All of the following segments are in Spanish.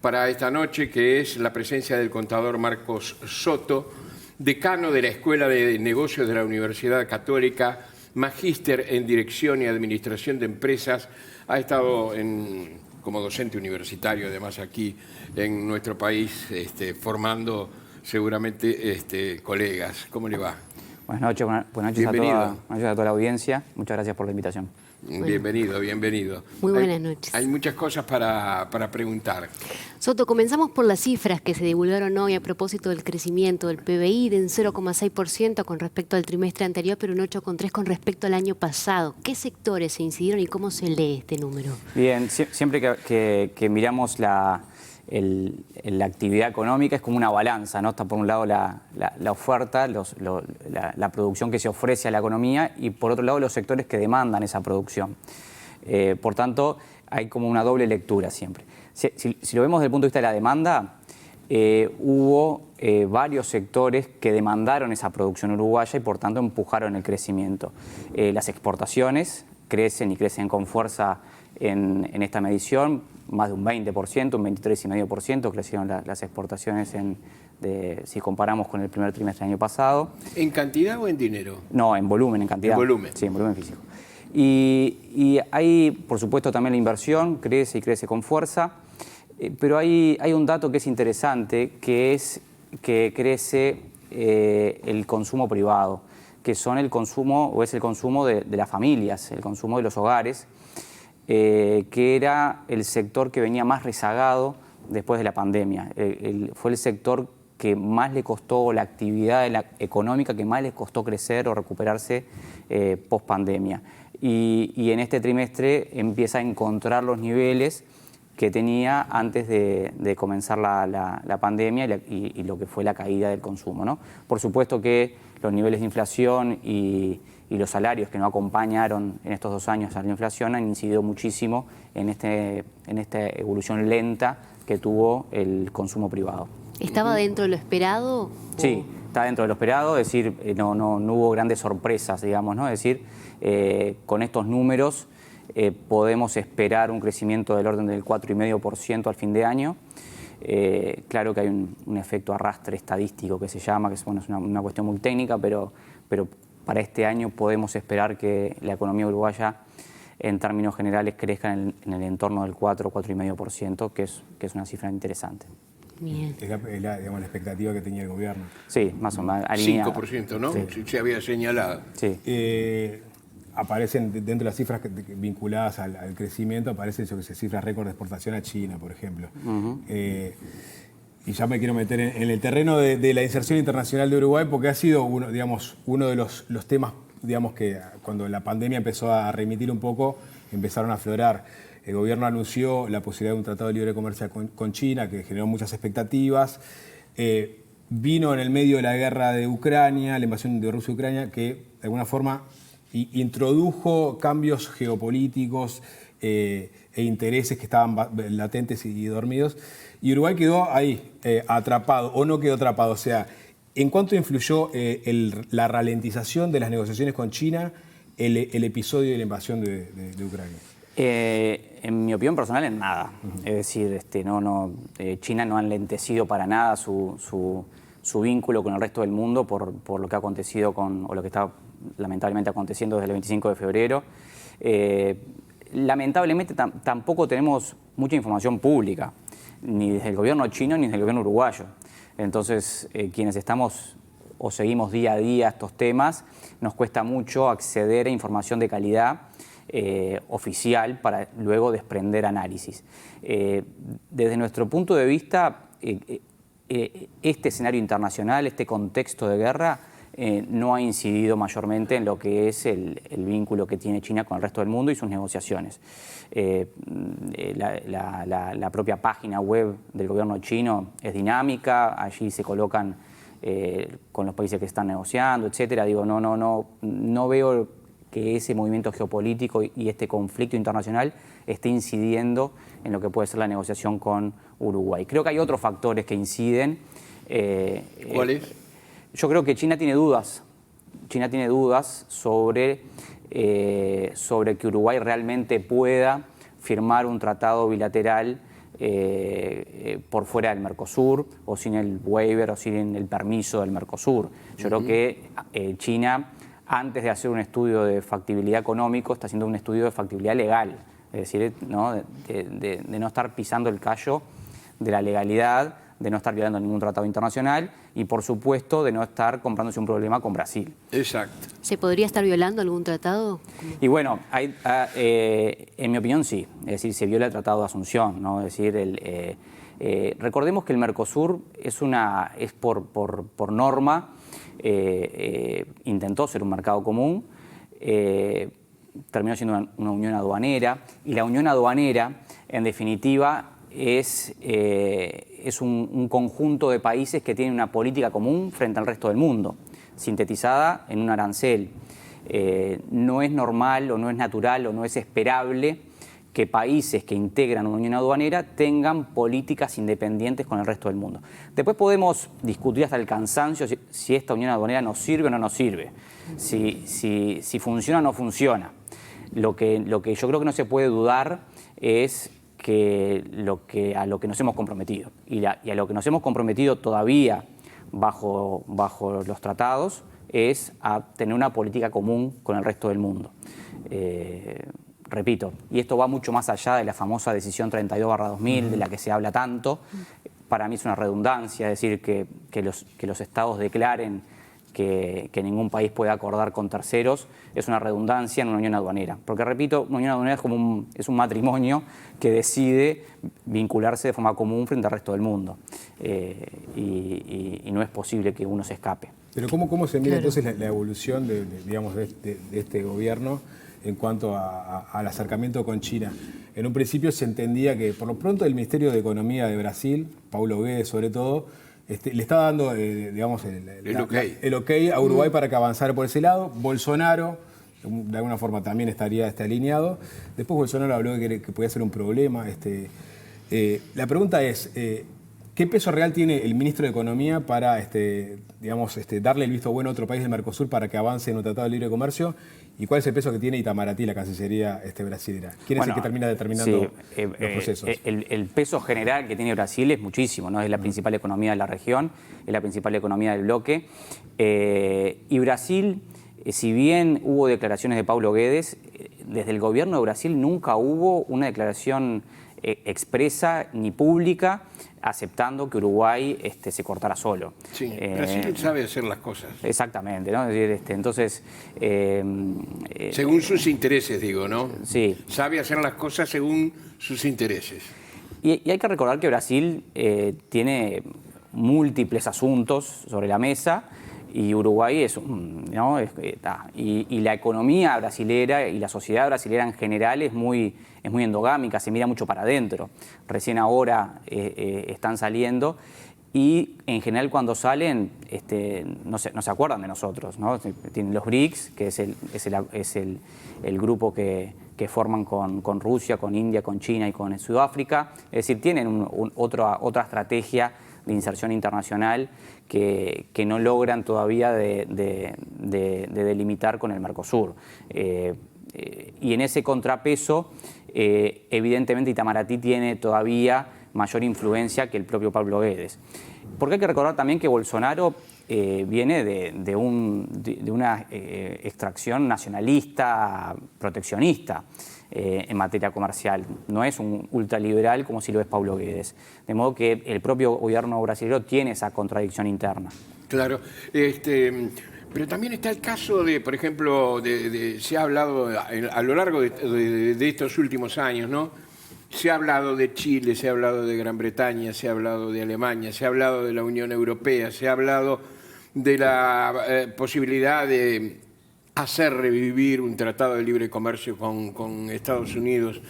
para esta noche, que es la presencia del contador Marcos Soto, decano de la Escuela de Negocios de la Universidad Católica, magíster en Dirección y Administración de Empresas. Ha estado como docente universitario, además, aquí en nuestro país, formando seguramente colegas. ¿Cómo le va? Buenas noches, buenas noches Bienvenido. buenas noches a toda la audiencia. Muchas gracias por la invitación. Bueno. Bienvenido, bienvenido. Muy buenas noches. Hay muchas cosas para preguntar. Soto, comenzamos por las cifras que se divulgaron hoy a propósito del crecimiento del PBI de un 0,6% con respecto al trimestre anterior, pero un 8,3% con respecto al año pasado. ¿Qué sectores se incidieron y cómo se lee este número? Bien, siempre que miramos la actividad económica es como una balanza, ¿no? Está por un lado la oferta, la producción que se ofrece a la economía y por otro lado los sectores que demandan esa producción. Por tanto, hay como una doble lectura siempre. Si lo vemos desde el punto de vista de la demanda, hubo varios sectores que demandaron esa producción uruguaya y por tanto empujaron el crecimiento. Las exportaciones crecen y crecen con fuerza en esta medición, más de un 20%, un 23,5% crecieron las exportaciones si comparamos con el primer trimestre del año pasado. ¿En cantidad o en dinero? No, en volumen, en cantidad. En volumen. Sí, en volumen físico. Y hay, por supuesto, también la inversión, crece y crece con fuerza, pero hay un dato que es interesante, que es que crece el consumo privado, que son el consumo, o es el consumo de las familias, el consumo de los hogares, que era el sector que venía más rezagado después de la pandemia. Fue el sector que más le costó, la actividad económica que más le costó crecer o recuperarse post pandemia. Y en este trimestre empieza a encontrar los niveles que tenía antes de comenzar la pandemia y lo que fue la caída del consumo, ¿no? Por supuesto que los niveles de inflación y los salarios que no acompañaron en estos 2 años a la inflación han incidido muchísimo en esta evolución lenta que tuvo el consumo privado. ¿Estaba dentro de lo esperado? Sí, está dentro de lo esperado, es decir, no hubo grandes sorpresas, digamos, ¿no? Es decir, con estos números podemos esperar un crecimiento del orden del 4,5% al fin de año. Claro que hay un efecto arrastre estadístico que se llama, que es una cuestión muy técnica, pero para este año podemos esperar que la economía uruguaya en términos generales crezca en el entorno del 4,5%, que es una cifra interesante. Bien. Es la expectativa que tenía el gobierno. Sí, más o menos. 5%, ¿no? Sí. Se había señalado. Sí. Aparecen dentro de las cifras vinculadas al crecimiento, aparecen cifras récord de exportación a China, por ejemplo. Y ya me quiero meter en el terreno de la inserción internacional de Uruguay, porque ha sido uno de los temas que cuando la pandemia empezó a remitir un poco, empezaron a aflorar. El gobierno anunció la posibilidad de un tratado de libre comercio con China, que generó muchas expectativas. Vino en el medio de la guerra de Ucrania, la invasión de Rusia a Ucrania, que de alguna forma introdujo cambios geopolíticos e intereses que estaban latentes y dormidos. Y Uruguay quedó ahí, atrapado, o no quedó atrapado. O sea, ¿en cuánto influyó la ralentización de las negociaciones con China el episodio de la invasión de Ucrania? En mi opinión personal, en nada. Es decir, China no ha enlentecido para nada su vínculo con el resto del mundo por lo que ha acontecido o lo que está lamentablemente aconteciendo desde el 25 de febrero. Lamentablemente tampoco tenemos mucha información pública, ni desde el gobierno chino ni desde el gobierno uruguayo. Entonces, quienes estamos o seguimos día a día estos temas, nos cuesta mucho acceder a información de calidad oficial para luego desprender análisis. Desde nuestro punto de vista, este escenario internacional, este contexto de guerra, no ha incidido mayormente en lo que es el vínculo que tiene China con el resto del mundo y sus negociaciones. La propia página web del gobierno chino es dinámica, allí se colocan con los países que están negociando, etcétera. No veo que ese movimiento geopolítico y este conflicto internacional esté incidiendo en lo que puede ser la negociación con Uruguay. Creo que hay otros factores que inciden. ¿Cuáles? Yo creo que China tiene dudas. China tiene dudas sobre que Uruguay realmente pueda firmar un tratado bilateral por fuera del Mercosur o sin el waiver o sin el permiso del Mercosur. Yo creo que China, antes de hacer un estudio de factibilidad económico, está haciendo un estudio de factibilidad legal, es decir, ¿no? de no estar pisando el callo de la legalidad, de no estar violando ningún tratado internacional y, por supuesto, de no estar comprándose un problema con Brasil. Exacto. ¿Se podría estar violando algún tratado? Y bueno, en mi opinión sí, es decir, se viola el Tratado de Asunción, ¿no? Es decir, recordemos que el Mercosur es por norma, intentó ser un mercado común, terminó siendo una unión aduanera, y la unión aduanera, en definitiva, es un conjunto de países que tienen una política común frente al resto del mundo, sintetizada en un arancel. No es normal o no es natural o no es esperable que países que integran una unión aduanera tengan políticas independientes con el resto del mundo. Después podemos discutir hasta el cansancio si esta unión aduanera nos sirve o no nos sirve, si funciona o no funciona. Lo que yo creo que no se puede dudar es que a lo que nos hemos comprometido. Y a lo que nos hemos comprometido todavía bajo los tratados es a tener una política común con el resto del mundo. Repito, y esto va mucho más allá de la famosa decisión 32/2000, de la que se habla tanto. Para mí es una redundancia, es decir, que los estados declaren que ningún país puede acordar con terceros, es una redundancia en una unión aduanera. Porque, repito, una unión aduanera es un matrimonio que decide vincularse de forma común frente al resto del mundo. Y no es posible que uno se escape. Pero ¿cómo se mira entonces la evolución de este gobierno en cuanto al acercamiento con China? En un principio se entendía que, por lo pronto, el Ministerio de Economía de Brasil, Paulo Guedes sobre todo, le está dando el ok a Uruguay para que avanzara por ese lado. Bolsonaro, de alguna forma, también estaría alineado. Después Bolsonaro habló de que podía ser un problema. La pregunta es, ¿qué peso real tiene el ministro de Economía para darle el visto bueno a otro país del Mercosur para que avance en un tratado de libre comercio? ¿Y cuál es el peso que tiene Itamaraty, la Cancillería brasilera? ¿Quién es el que termina determinando los procesos? El peso general que tiene Brasil es muchísimo, ¿no? Es la principal economía de la región, es la principal economía del bloque. Y Brasil, si bien hubo declaraciones de Paulo Guedes, desde el gobierno de Brasil nunca hubo una declaración expresa ni pública aceptando que Uruguay se cortara solo. Sí, Brasil sabe hacer las cosas. Exactamente, ¿no? Es decir, entonces... según sus intereses, digo, ¿no? Sí. Sabe hacer las cosas según sus intereses. Y hay que recordar que Brasil tiene múltiples asuntos sobre la mesa y Uruguay es ¿no? Y la economía brasilera y la sociedad brasilera en general es muy endogámica, se mira mucho para adentro. Recién ahora están saliendo y en general cuando salen no se acuerdan de nosotros, ¿no? Tienen los BRICS, que es el grupo que forman con Rusia, con India, con China y con Sudáfrica. Es decir, tienen otra estrategia de inserción internacional que no logran todavía de delimitar con el Mercosur. Y en ese contrapeso, evidentemente Itamaraty tiene todavía mayor influencia que el propio Paulo Guedes. Porque hay que recordar también que Bolsonaro viene de una extracción nacionalista, proteccionista en materia comercial. No es un ultraliberal como si lo es Paulo Guedes. De modo que el propio gobierno brasileño tiene esa contradicción interna. Claro. Pero también está el caso de, por ejemplo, se ha hablado a lo largo de estos últimos años, ¿no? Se ha hablado de Chile, se ha hablado de Gran Bretaña, se ha hablado de Alemania, se ha hablado de la Unión Europea, se ha hablado de la posibilidad de hacer revivir un tratado de libre comercio con Estados Unidos.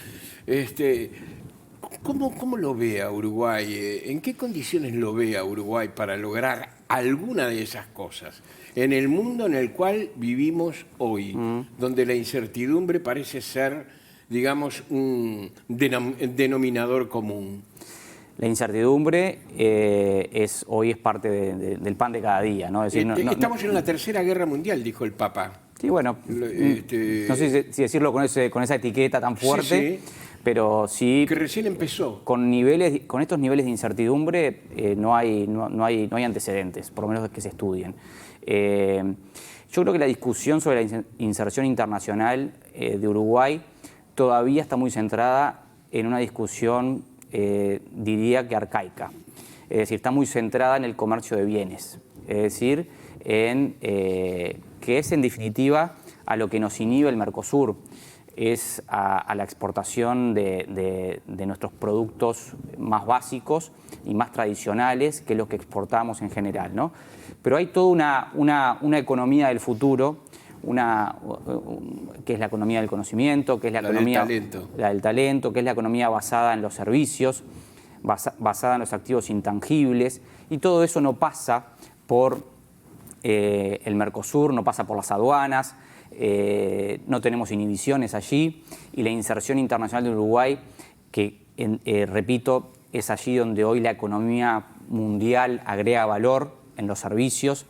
¿Cómo lo ve a Uruguay? ¿En qué condiciones lo ve a Uruguay para lograr alguna de esas cosas? En el mundo en el cual vivimos hoy, donde la incertidumbre parece ser, digamos, un denominador común. La incertidumbre hoy es parte del pan de cada día, ¿no? Es decir, estamos en la Tercera Guerra Mundial, dijo el Papa. Sí, bueno, no sé si decirlo con esa etiqueta tan fuerte, sí. Pero sí, Que recién empezó. con estos niveles de incertidumbre no hay antecedentes, por lo menos que se estudien. Yo creo que la discusión sobre la inserción internacional de Uruguay todavía está muy centrada en una discusión, diría que arcaica. Es decir, está muy centrada en el comercio de bienes. Es decir, que es en definitiva a lo que nos inhibe el Mercosur, es a la exportación de nuestros productos más básicos y más tradicionales, que es lo que exportamos en general, ¿no? Pero hay toda una economía del futuro, que es la economía del conocimiento, que es la economía del talento, que es la economía basada en los servicios, basada en los activos intangibles, y todo eso no pasa por el Mercosur, no pasa por las aduanas. No tenemos inhibiciones allí, y la inserción internacional de Uruguay, que repito, es allí donde hoy la economía mundial agrega valor en los servicios.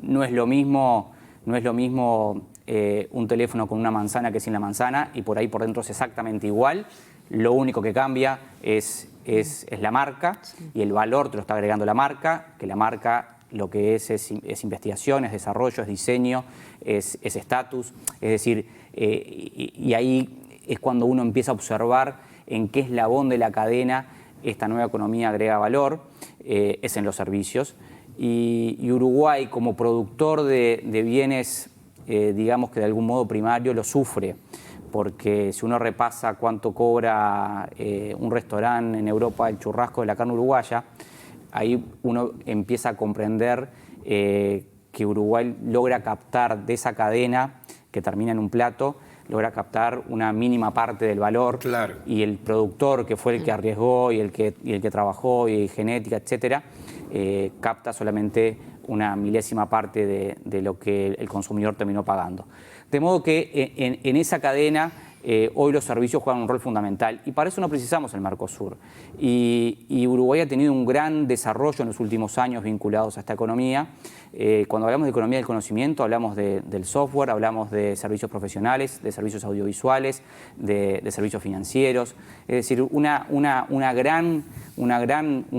No es lo mismo un teléfono con una manzana que sin la manzana, y por ahí por dentro es exactamente igual. Lo único que cambia es la marca, y el valor te lo está agregando la marca, que la marca lo que es investigación, es desarrollo, es diseño, es estatus. Es decir, y ahí es cuando uno empieza a observar en qué eslabón de la cadena esta nueva economía agrega valor, es en los servicios. Y Uruguay, como productor de bienes, digamos que de algún modo primario, lo sufre, porque si uno repasa cuánto cobra un restaurante en Europa, el churrasco de la carne uruguaya, ahí uno empieza a comprender que Uruguay logra captar de esa cadena que termina en un plato, logra captar una mínima parte del valor. Claro. Y el productor, que fue el que arriesgó y el que trabajó, y genética, etcétera, capta solamente una milésima parte de lo que el consumidor terminó pagando. De modo que en esa cadena hoy los servicios juegan un rol fundamental, y para eso no precisamos el Mercosur. Y Uruguay ha tenido un gran desarrollo en los últimos años vinculados a esta economía. Cuando hablamos de economía del conocimiento, hablamos del software, hablamos de servicios profesionales, de servicios audiovisuales, de servicios financieros. Es decir, un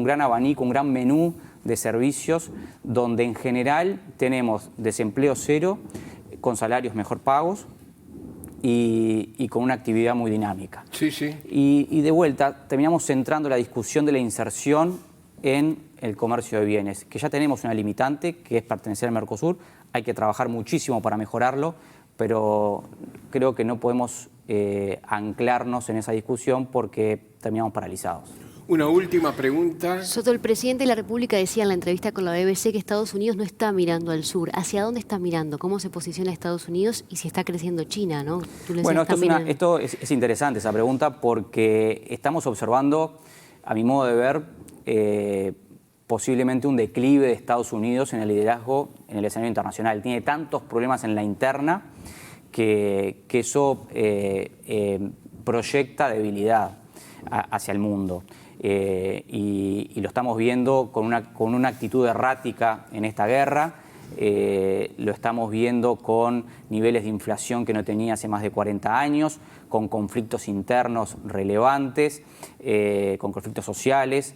gran abanico, un gran menú de servicios, donde en general tenemos desempleo cero, con salarios mejor pagos, y con una actividad muy dinámica. Sí, sí. Y de vuelta, terminamos centrando la discusión de la inserción en el comercio de bienes, que ya tenemos una limitante, que es pertenecer al Mercosur. Hay que trabajar muchísimo para mejorarlo, pero creo que no podemos anclarnos en esa discusión, porque terminamos paralizados. Una última pregunta. Soto, el presidente de la República decía en la entrevista con la BBC que Estados Unidos no está mirando al sur. ¿Hacia dónde está mirando? ¿Cómo se posiciona Estados Unidos y si está creciendo China, ¿no? Bueno, esto es interesante, esa pregunta, porque estamos observando, a mi modo de ver, posiblemente un declive de Estados Unidos en el liderazgo en el escenario internacional. Tiene tantos problemas en la interna que eso proyecta debilidad hacia el mundo. Y lo estamos viendo con una actitud errática en esta guerra. Lo estamos viendo con niveles de inflación que no tenía hace más de 40 años, con conflictos internos relevantes, con conflictos sociales,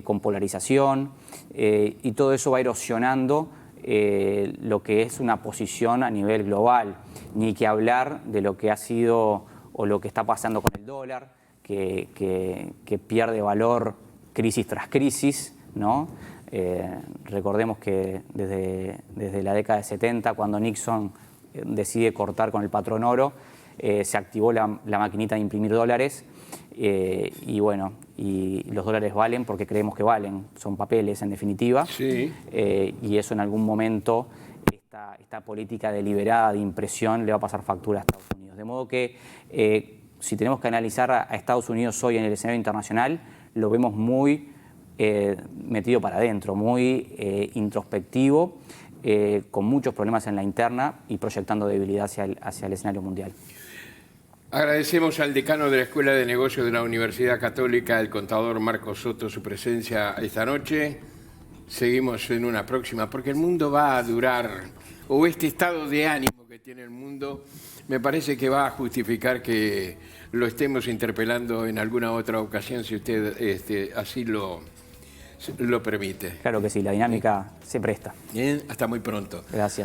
con polarización, y todo eso va erosionando lo que es una posición a nivel global. Ni que hablar de lo que ha sido o lo que está pasando con el dólar, que pierde valor crisis tras crisis, ¿no? Recordemos que desde la década de 70, cuando Nixon decide cortar con el patrón oro, se activó la maquinita de imprimir dólares, y bueno, y los dólares valen porque creemos que valen, son papeles en definitiva. Sí. Y eso en algún momento, esta política deliberada de impresión le va a pasar factura a Estados Unidos. De modo que si tenemos que analizar a Estados Unidos hoy en el escenario internacional, lo vemos muy metido para adentro, muy introspectivo, con muchos problemas en la interna y proyectando debilidad hacia el escenario mundial. Agradecemos al decano de la Escuela de Negocios de la Universidad Católica, el contador Marcos Soto, su presencia esta noche. Seguimos en una próxima, porque el mundo va a durar, o este estado de ánimo que tiene el mundo, me parece que va a justificar que lo estemos interpelando en alguna otra ocasión, si usted así lo permite. Claro que sí, la dinámica se presta. Bien, hasta muy pronto. Gracias.